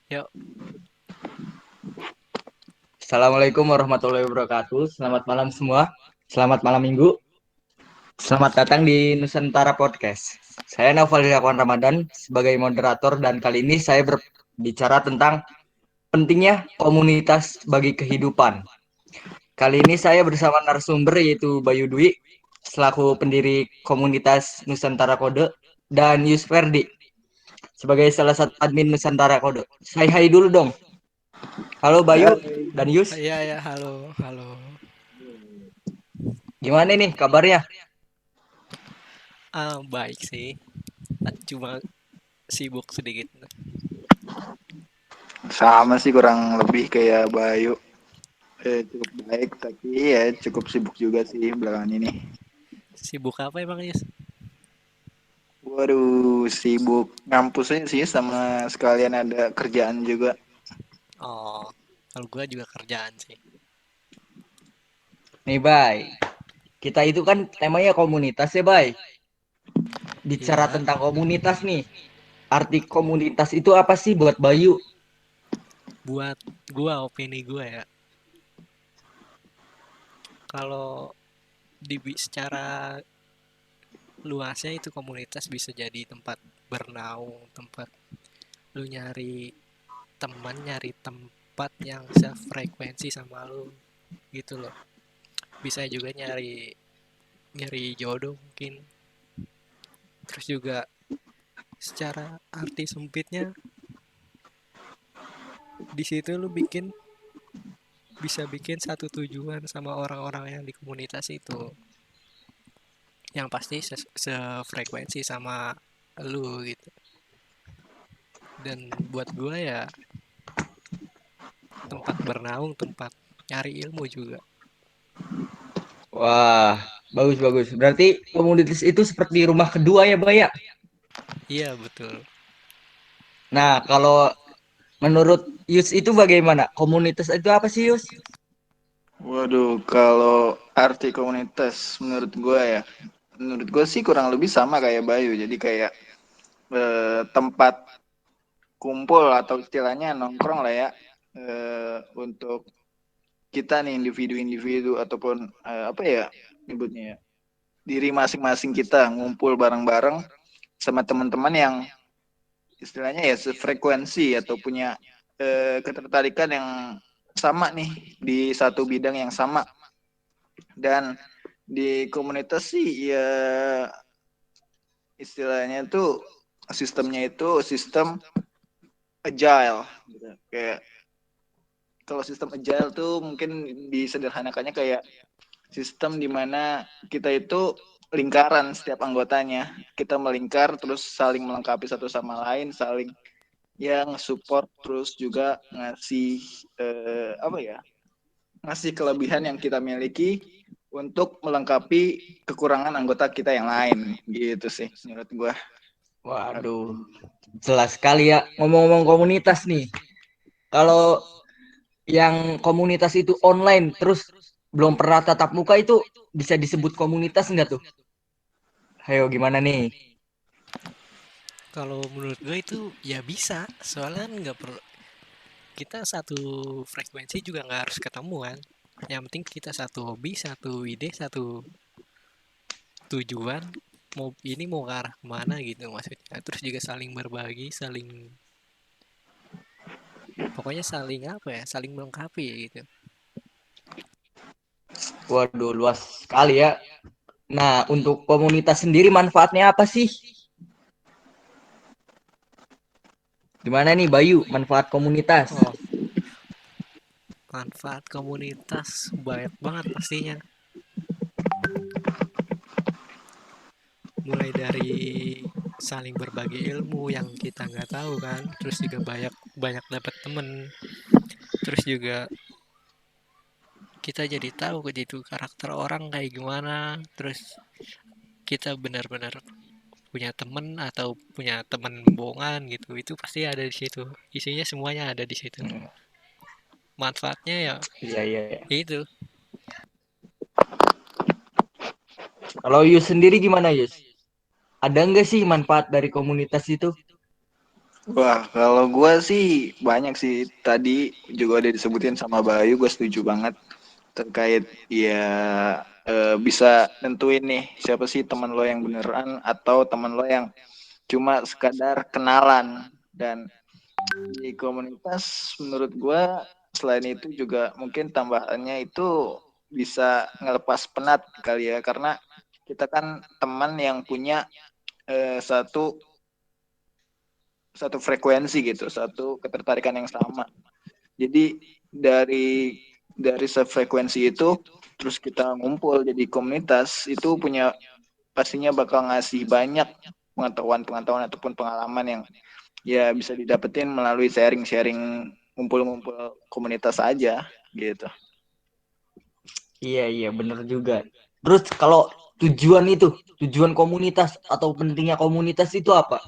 Yuk, Assalamualaikum warahmatullahi wabarakatuh. Selamat malam semua. Selamat malam minggu. Selamat datang di Nusantara Podcast. Saya Naufal Irawan Ramadan sebagai moderator dan kali ini saya berbicara tentang pentingnya komunitas bagi kehidupan. Kali ini saya bersama narasumber yaitu Bayu Dwi selaku pendiri komunitas Nusantara Kode dan Yus Ferdi sebagai salah satu admin Nusantara Kode. Saya hai dulu dong. Halo Bayu Hai. dan Yus. iya ya, halo, halo. Gimana nih kabarnya? Baik sih. Cuma sibuk sedikit. Sama sih kurang lebih kayak Bayu. Cukup baik tapi ya cukup sibuk juga sih belakangan ini. Sibuk apa emang, Yus? Waduh, sibuk ngampusnya sih sama sekalian ada kerjaan juga. Oh, kalau gua juga kerjaan sih. Nih, Bay. Kita itu kan temanya komunitas ya, Bay. Bicara Iya, tentang komunitas nih. Arti komunitas itu apa sih buat Bayu? buat opini gua ya. Kalau secara luasnya itu komunitas bisa jadi tempat bernaung, tempat lu nyari teman, nyari tempat yang sefrekuensi sama lu gitu loh. Bisa juga nyari nyari jodoh mungkin. Terus juga secara arti sempitnya di situ lu bisa bikin satu tujuan sama orang-orang yang di komunitas itu yang pasti sefrekuensi sama lu gitu. Dan buat gue ya tempat bernaung, tempat nyari ilmu juga. Wah, bagus-bagus. Berarti komunitas itu seperti rumah kedua ya, Bay ya? Iya betul. Nah, kalau menurut Yus itu bagaimana? Komunitas itu apa sih, Yus? Waduh, kalau arti komunitas menurut gue sih kurang lebih sama kayak Bayu. Jadi kayak tempat kumpul atau istilahnya nongkrong lah ya, untuk kita nih individu-individu ataupun apa ya nyebutnya ya, diri masing-masing kita ngumpul bareng-bareng sama teman-teman yang istilahnya ya sefrekuensi atau punya ketertarikan yang sama nih di satu bidang yang sama. Dan di komunitas sih ya istilahnya tuh sistemnya itu sistem agile gitu. Kayak kalau sistem agile tuh mungkin disederhanakannya kayak sistem di mana kita itu lingkaran setiap anggotanya. Kita melingkar terus saling melengkapi satu sama lain, saling yang support terus juga ngasih apa ya? Ngasih kelebihan yang kita miliki untuk melengkapi kekurangan anggota kita yang lain gitu sih menurut gua. Waduh, jelas sekali ya. Ngomong-ngomong komunitas nih. Kalau yang komunitas itu online terus belum pernah tatap muka itu bisa disebut komunitas enggak tuh? Ayo gimana nih? Kalau menurut gue itu ya bisa, soalnya kan nggak perlu kita satu frekuensi juga nggak harus ketemu kan. Yang penting kita satu hobi, satu ide, satu tujuan mau ke arah kemana gitu maksudnya. Terus juga saling berbagi, pokoknya saling apa ya, saling melengkapi gitu. Waduh, luas sekali ya. Nah, untuk komunitas sendiri manfaatnya apa sih? Gimana nih Bayu, manfaat komunitas? Oh, manfaat komunitas banyak banget pastinya. Mulai dari saling berbagi ilmu yang kita nggak tahu kan, terus juga banyak banyak dapat temen, terus juga kita jadi tahu gitu karakter orang kayak gimana, terus kita benar-benar punya temen atau punya temen bohongan gitu, itu pasti ada di situ, isinya semuanya ada di situ. Hmm, Manfaatnya ya iya, iya, iya. itu. Kalau Yus sendiri gimana Yus? Ada nggak sih manfaat dari komunitas itu? Wah, kalau gue sih banyak sih. Tadi juga udah disebutin sama Bayu, gue setuju banget terkait ya bisa nentuin nih siapa sih teman lo yang beneran atau teman lo yang cuma sekadar kenalan. Dan di komunitas menurut gue selain itu juga mungkin tambahannya itu bisa ngelepas penat kali ya, karena kita kan teman yang punya satu satu frekuensi gitu, satu ketertarikan yang sama. Jadi dari sefrekuensi itu terus kita ngumpul jadi komunitas itu punya pastinya bakal ngasih banyak pengetahuan-pengetahuan ataupun pengalaman yang ya bisa didapetin melalui sharing-sharing ngumpul-ngumpul komunitas aja gitu. Iya, iya, bener juga. Terus kalau tujuan komunitas atau pentingnya komunitas itu apa?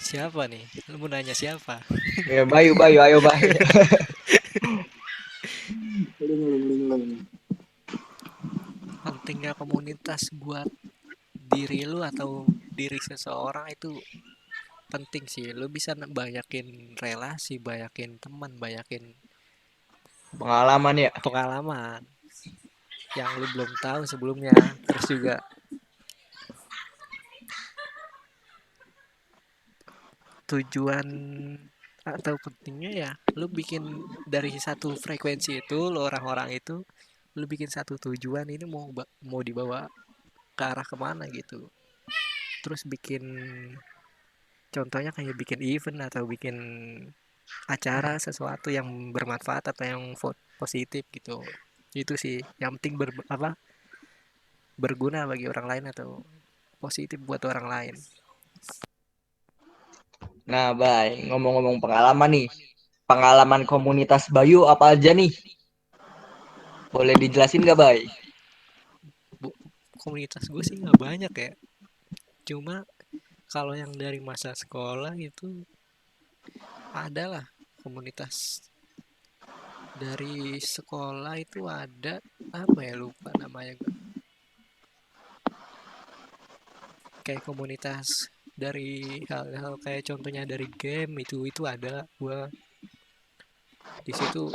Siapa nih? Lu mau nanya siapa? Ya, Bayu, Bayu, ayo Bayu. Pentingnya komunitas buat diri lu atau diri seseorang itu penting sih. Lu bisa banyakin relasi, banyakin teman, banyakin Pengalaman ya. pengalaman yang lu belum tahu sebelumnya. Terus juga tujuan atau pentingnya ya lu bikin dari satu frekuensi itu, lu orang-orang itu lu bikin satu tujuan ini mau dibawa ke arah kemana gitu. Terus bikin contohnya kayak bikin event atau bikin acara sesuatu yang bermanfaat atau yang positif gitu. Itu sih yang penting berguna bagi orang lain atau positif buat orang lain. Nah, Bay, ngomong-ngomong pengalaman nih. Pengalaman komunitas Bayu apa aja nih? Boleh dijelasin gak, Bay? Komunitas gue sih nggak banyak ya, cuma kalau yang dari masa sekolah itu adalah komunitas dari sekolah itu ada apa ya, lupa namanya gue, kayak komunitas dari hal-hal kayak contohnya dari game itu ada gue di situ.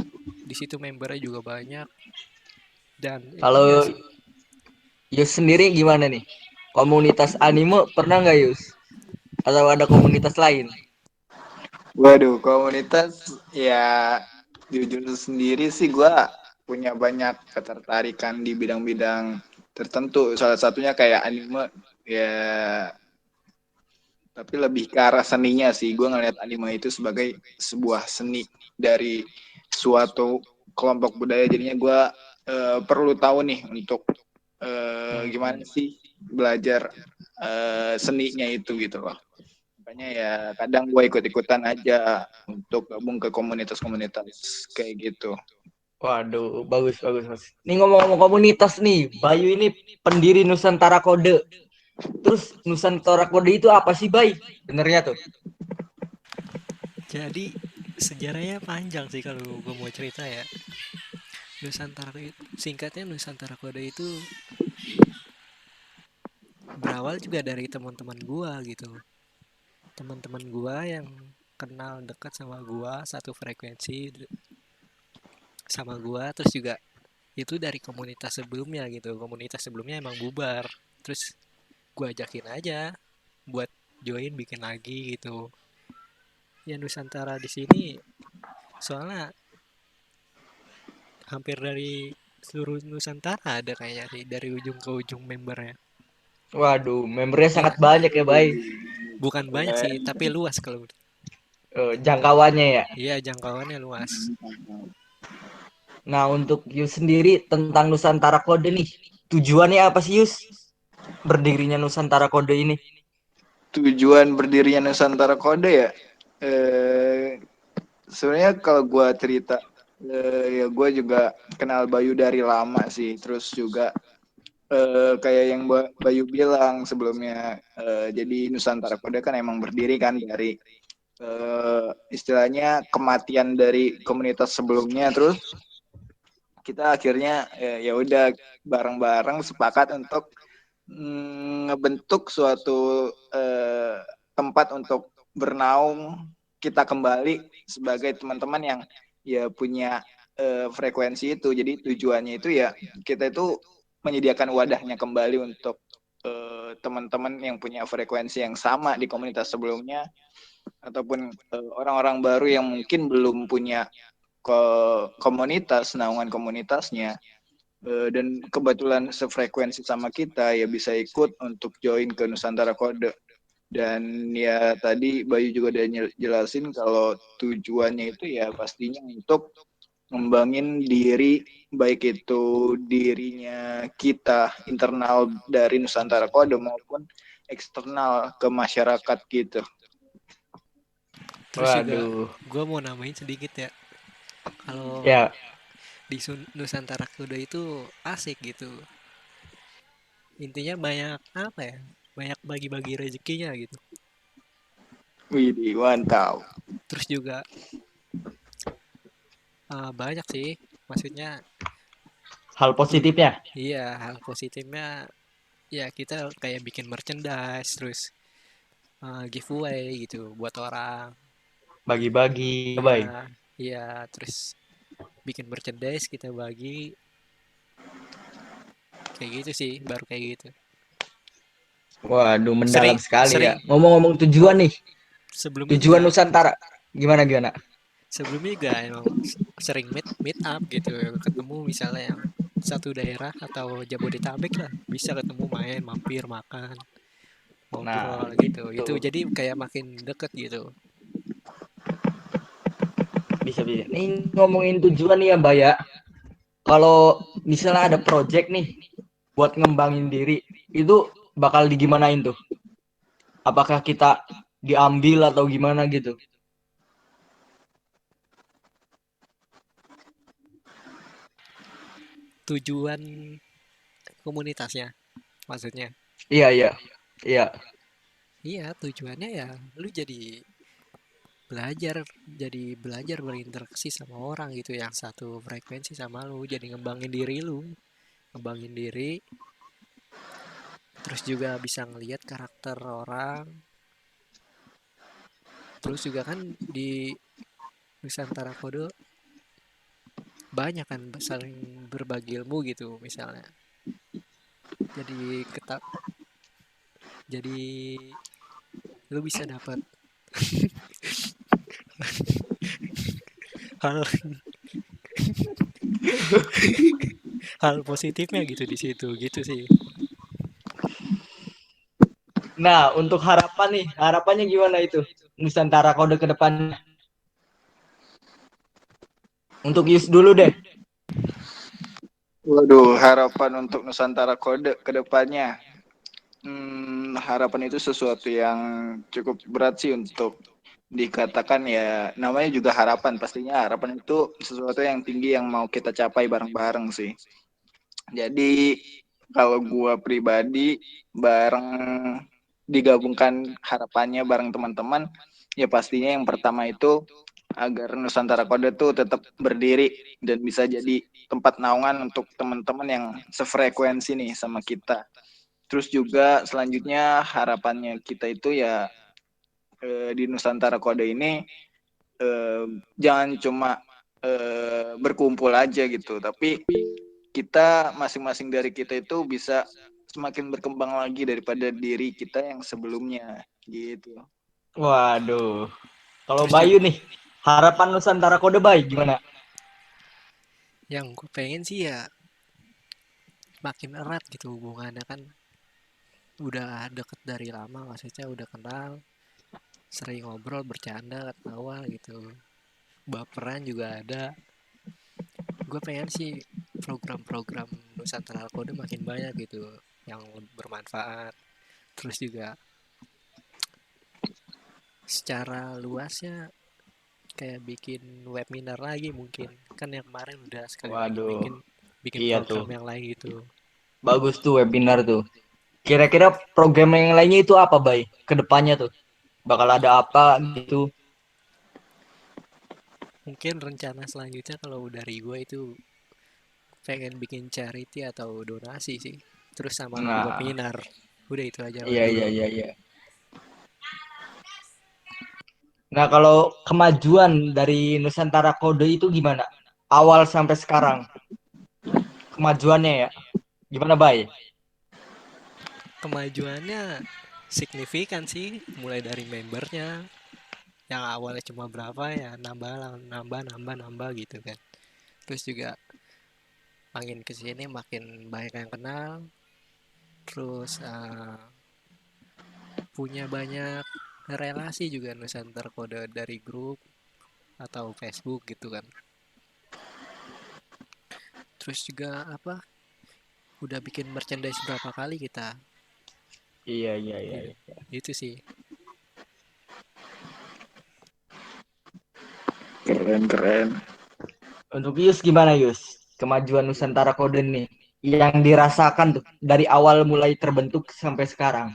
Di situ membernya juga banyak dan ya Kalau Yus sendiri gimana nih? Komunitas anime pernah nggak Yus? Atau ada komunitas lain? Waduh, komunitas ya jujur sendiri sih gue punya banyak ketertarikan di bidang-bidang tertentu. Salah satunya kayak anime ya, tapi lebih ke arah seninya sih. Gue ngeliat anime itu sebagai sebuah seni dari suatu kelompok budaya. Jadinya gue perlu tahu nih untuk gimana sih belajar seninya itu gitu loh. Makanya ya kadang gue ikut-ikutan aja untuk gabung ke komunitas-komunitas kayak gitu. Waduh, bagus, bagus, Mas. Nih ngomong-ngomong komunitas nih, Bayu ini pendiri Nusantara Kode. Terus Nusantara Kode itu apa sih, Bay? Benernya tuh. jadi sejarahnya panjang sih kalau gue mau cerita ya. Singkatnya Nusantara Kode itu berawal juga dari teman-teman gua gitu. Teman-teman gua yang kenal dekat sama gua, satu frekuensi sama gua, terus juga itu dari komunitas sebelumnya gitu. Komunitas sebelumnya emang bubar. Terus gua ajakin aja buat join bikin lagi gitu. Ya Nusantara di sini soalnya hampir dari seluruh Nusantara ada kayaknya sih dari ujung ke ujung membernya. Waduh, membernya Ya sangat banyak ya, Bay. bukan banyak sih, tapi luas kalau Jangkauannya ya. iya jangkauannya luas. Nah, untuk Yus sendiri tentang Nusantara Kode nih, tujuannya apa sih Yus? Berdirinya Nusantara Kode ini? Tujuan berdirinya Nusantara Kode ya, sebenarnya kalau gue cerita, ya gue juga kenal Bayu dari lama sih. Terus juga kayak yang Bayu bilang sebelumnya, jadi Nusantara Kode kan emang berdiri kan dari istilahnya kematian dari komunitas sebelumnya. Terus kita akhirnya ya udah bareng-bareng sepakat untuk ngebentuk suatu tempat untuk bernaung kita kembali sebagai teman-teman yang ya punya frekuensi itu. Jadi tujuannya itu ya kita itu menyediakan wadahnya kembali untuk teman-teman yang punya frekuensi yang sama di komunitas sebelumnya, ataupun orang-orang baru yang mungkin belum punya komunitas, naungan komunitasnya, dan kebetulan sefrekuensi sama kita, ya bisa ikut untuk join ke Nusantara Kode. Dan ya tadi Bayu juga udah jelasin kalau tujuannya itu ya pastinya untuk ngembangin diri, baik itu dirinya kita internal dari Nusantara Kode maupun eksternal ke masyarakat gitu. Terus juga Waduh. gue mau nambahin sedikit ya. Kalau Ya, di Nusantara Kuda itu asik gitu. Intinya banyak apa ya? Banyak bagi-bagi rezekinya gitu. Widih, mantap. Terus juga banyak sih. Maksudnya hal positifnya iya hal positifnya ya kita kayak bikin merchandise terus giveaway gitu buat orang. bagi-bagi, Iya, baik. iya terus bikin merchandise kita bagi kayak gitu sih baru kayak gitu. Waduh, mendalam Sering sekali ya. sering Ngomong-ngomong tujuan nih, sebelumnya tujuan juga Nusantara. Gimana gimana? sebelumnya juga emang sering meet up gitu ketemu misalnya yang satu daerah atau Jabodetabek lah bisa ketemu main mampir makan Nah, ngobrol gitu itu itu jadi kayak makin deket gitu. bisa bisa. Nih ngomongin tujuan nih ya, Mbak ya. Kalau misalnya ada project nih buat ngembangin diri, itu bakal digimanain tuh? Apakah kita diambil atau gimana gitu? Tujuan komunitasnya maksudnya. Iya, iya. Iya. Iya tujuannya ya lu jadi belajar berinteraksi sama orang gitu yang satu frekuensi sama lu jadi ngembangin diri lu ngembangin diri terus juga bisa ngelihat karakter orang terus juga kan di Nusantara Kode banyak kan saling berbagi ilmu gitu misalnya jadi ketak jadi lu bisa dapat hal hal positifnya gitu di situ gitu sih. Nah, untuk harapan nih, harapannya gimana itu? Nusantara Kode ke depan. Untuk Yus dulu deh. Waduh, harapan untuk Nusantara Kode ke depannya. Harapan itu sesuatu yang cukup berat sih untuk dikatakan, ya namanya juga harapan. Pastinya harapan itu sesuatu yang tinggi yang mau kita capai bareng-bareng sih. Jadi kalau gua pribadi bareng digabungkan harapannya bareng teman-teman, ya pastinya yang pertama itu agar Nusantara Kode tuh tetap berdiri dan bisa jadi tempat naungan untuk teman-teman yang sefrekuensi nih sama kita. Terus juga selanjutnya harapannya kita itu ya di Nusantara Kode ini jangan cuma berkumpul aja gitu, tapi kita masing-masing dari kita itu bisa semakin berkembang lagi daripada diri kita yang sebelumnya gitu. Waduh. Kalau Terus juga Bayu nih, harapan Nusantara Kode baik gimana? yang gue pengen sih ya makin erat gitu hubungannya kan udah deket dari lama maksudnya udah kenal sering ngobrol bercanda ketawa gitu baperan juga ada gue pengen sih program-program Nusantara Kode makin banyak gitu yang bermanfaat terus juga secara luasnya kayak bikin webinar lagi mungkin kan yang kemarin udah sekali lagi Waduh, bikin bikin iya tuh. program yang lain gitu. Bagus tuh webinar tuh. Kira-kira program yang lainnya itu apa, Bay? Kedepannya tuh. Bakal ada apa gitu? Mungkin rencana selanjutnya kalau dari gue itu pengen bikin charity atau donasi sih terus sama Nah, webinar. Udah itu aja iya dulu. iya iya iya. Nah, kalau kemajuan dari Nusantara Kode itu gimana? Awal sampai sekarang kemajuannya ya. Gimana, Bay? Kemajuannya signifikan sih, mulai dari membernya yang awalnya cuma berapa ya, nambah nambah nambah nambah gitu kan. Terus juga makin kesini makin banyak yang kenal, terus punya banyak relasi juga Nusantara Kode dari grup atau Facebook gitu kan. Terus juga apa, udah bikin merchandise berapa kali kita. Iya iya iya. Iya, Iya. itu sih. Keren keren. Untuk Yus gimana Yus? Kemajuan Nusantara Kode nih yang dirasakan tuh dari awal mulai terbentuk sampai sekarang.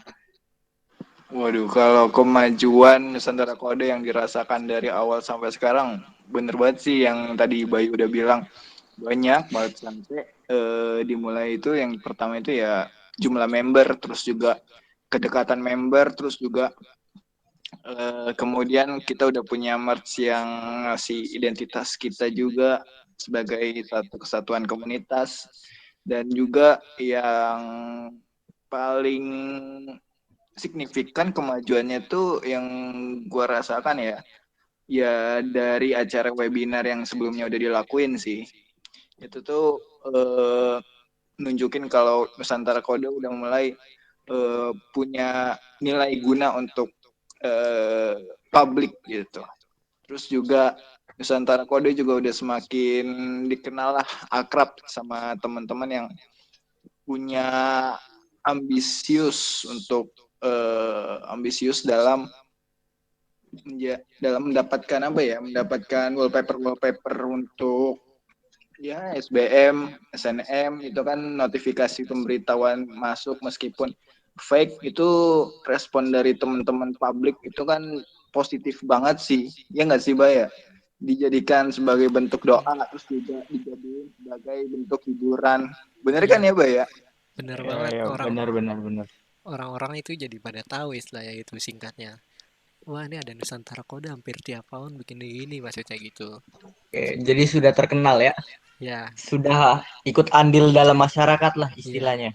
Waduh, kalau kemajuan Nusantara Kode yang dirasakan dari awal sampai sekarang, bener banget sih yang tadi Bayu udah bilang. Banyak banget sampai dimulai itu yang pertama itu ya jumlah member, terus juga kedekatan member, terus juga kemudian kita udah punya merch yang ngasih identitas kita juga sebagai satu kesatuan komunitas, dan juga yang paling signifikan kemajuannya tuh yang gua rasakan ya, ya dari acara webinar yang sebelumnya udah dilakuin sih. Itu tuh nunjukin kalau Nusantara Kode udah mulai punya nilai guna untuk eh, publik gitu. Terus juga Nusantara Kode juga udah semakin dikenal lah, akrab sama teman-teman yang punya ambisius untuk ambisius dalam dalam mendapatkan apa ya, mendapatkan wallpaper untuk ya SBM, SNM itu kan notifikasi pemberitahuan masuk meskipun fake, itu respon dari teman-teman publik itu kan positif banget sih, ya nggak sih Baya? Dijadikan sebagai bentuk doa, terus juga dijadiin sebagai bentuk hiburan, bener kan Iya, ya Baya? bener Ya, banget. ya benar benar benar. Orang-orang itu jadi pada tahu istilahnya itu singkatnya. Wah, ini ada Nusantara Kode hampir tiap tahun bikin ini maksudnya gitu. Oke, jadi sudah terkenal ya. Ya, Sudah ikut andil dalam masyarakat lah iya. istilahnya.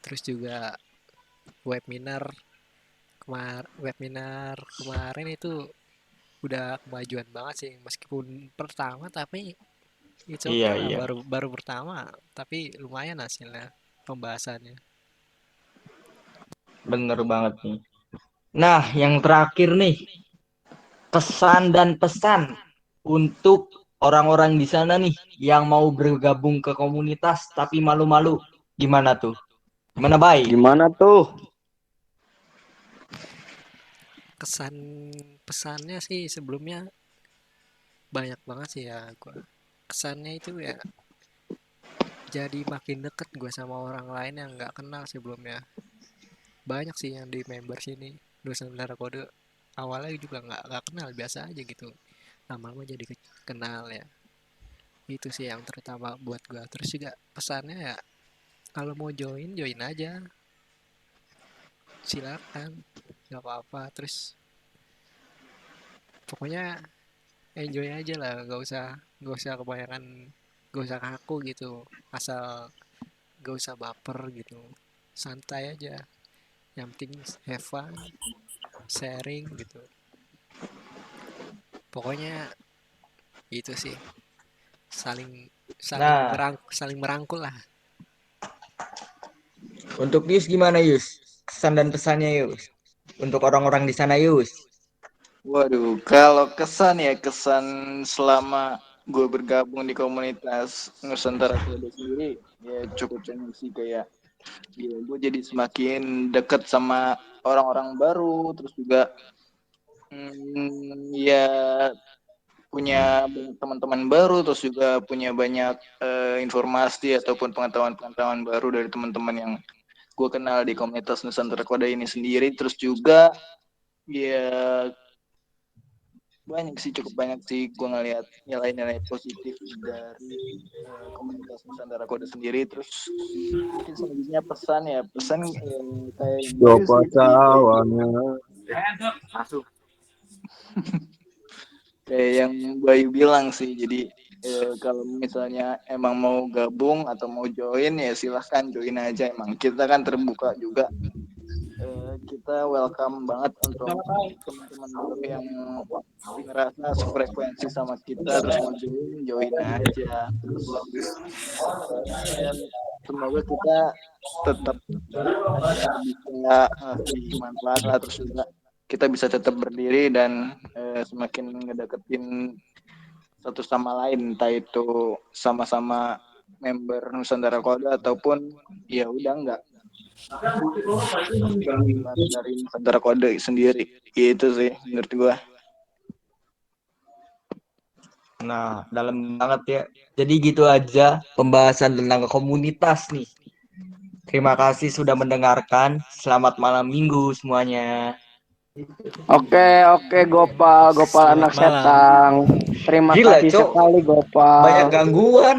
Terus juga webinar webinar kemarin itu udah kemajuan banget sih, meskipun pertama tapi it's okay Iya lah, iya. baru baru pertama tapi lumayan hasilnya pembahasannya. Bener banget nih. Nah, yang terakhir nih, kesan dan pesan untuk orang-orang di sana nih yang mau bergabung ke komunitas tapi malu-malu. Gimana tuh? Gimana, Bay? Gimana tuh? Kesan pesannya sih sebelumnya banyak banget sih ya, gua kesannya itu ya jadi makin deket gue sama orang lain yang nggak kenal sebelumnya. Banyak sih yang di member sini Nusantara Kode awalnya juga nggak kenal, biasa aja gitu, lama-lama jadi kenal ya. Itu sih yang terutama buat gue. Terus juga pesannya ya, kalau mau join join aja, silakan, nggak apa-apa. Terus pokoknya enjoy aja lah, nggak usah kebanyakan, nggak usah kaku gitu, asal nggak usah baper gitu, santai aja, yang penting have fun, sharing gitu. Pokoknya itu sih, saling saling Nah, saling merangkul lah. untuk Yus gimana, Yus? Kesan dan pesannya, Yus. Untuk orang-orang di sana, Yus. Waduh, kalau kesan ya, kesan selama gue bergabung di komunitas Nusantara Kode sendiri ya cukup banyak sih, kayak ya, gue jadi semakin deket sama orang-orang baru, terus juga ya punya banyak teman-teman baru, terus juga punya banyak informasi ataupun pengetahuan-pengetahuan baru dari teman-teman yang gue kenal di komunitas Nusantara Kode ini sendiri. Terus juga ya banyak sih, cukup banyak sih gue ngelihat nilai-nilai positif dari komunitas Nusantara Kode sendiri. Terus mungkin selanjutnya pesan ya, kayak yang baru Siapa sih kayak cawannya? kayak yang Bayu bilang sih. Jadi kalau misalnya emang mau gabung atau mau join ya silahkan join aja. Emang kita kan terbuka juga. Kita welcome banget untuk teman-teman baru yang ngerasa sefrekuensi sama kita terus mau join aja. Terus ya, semoga kita tetap bisa ngasih manfaat lah, terus juga kita bisa tetap berdiri dan semakin ngedeketin satu sama lain, entah itu sama-sama member Nusantara Kode ataupun ya udah enggak keluar dari Nusantara Kode sendiri. Itu sih menurut gua. Nah, dalam banget ya. Jadi gitu aja pembahasan tentang komunitas nih. Terima kasih sudah mendengarkan. Selamat malam minggu semuanya. Oke, Gopal Selamat anak malam. setang. Terima Gila, kasih Cok. sekali Banyak Gopal. gangguan.